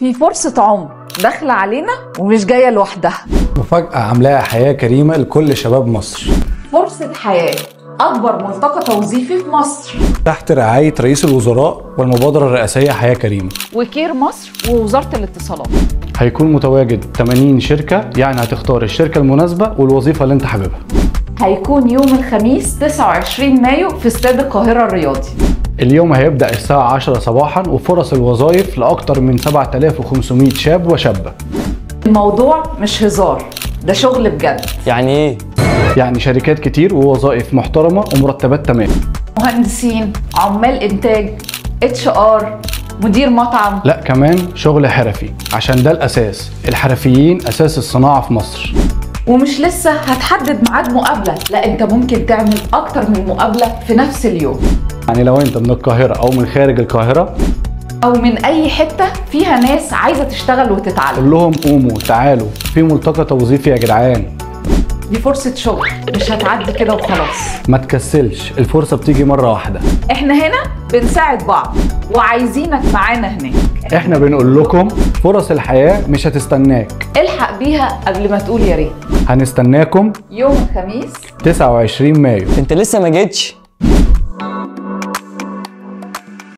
في فرصة عمر داخلة علينا ومش جاية لوحدها. مفاجأة عاملاها حياة كريمة لكل شباب مصر. فرصة حياة، أكبر ملتقى توظيفي في مصر تحت رعاية رئيس الوزراء والمبادرة الرئاسية حياة كريمة وكير مصر ووزارة الاتصالات. هيكون متواجد 80 شركة، يعني هتختار الشركة المناسبة والوظيفة اللي انت حاببها. هيكون يوم الخميس 29 مايو في استاد القاهرة الرياضي. اليوم هيبدأ الساعة 10 صباحا، وفرص الوظائف لأكثر من 7500 شاب وشابة. الموضوع مش هزار، ده شغل بجد. يعني ايه؟ يعني شركات كتير ووظائف محترمة ومرتبات تمام. مهندسين، عمال إنتاج، HR، مدير مطعم. لا، كمان شغل حرفي، عشان ده الأساس. الحرفيين أساس الصناعة في مصر. ومش لسه هتحدد ميعاد مقابلة، لا انت ممكن تعمل أكتر من مقابلة في نفس اليوم. يعني لو انت من القاهرة أو من خارج القاهرة أو من أي حتة فيها ناس عايزة تشتغل وتتعلم، قول لهم قوموا تعالوا في ملتقى توظيفي يا جدعان. دي فرصة شغل مش هتعدي كده وخلاص. ما تكسلش، الفرصة بتيجي مرة واحدة. احنا هنا بنساعد بعض وعايزينك معانا هناك. احنا بنقول لكم فرص الحياة مش هتستناك، الحق بيها قبل ما تقول يا ريت. هنستناكم يوم الخميس 29 مايو. انت لسه ما جيتش؟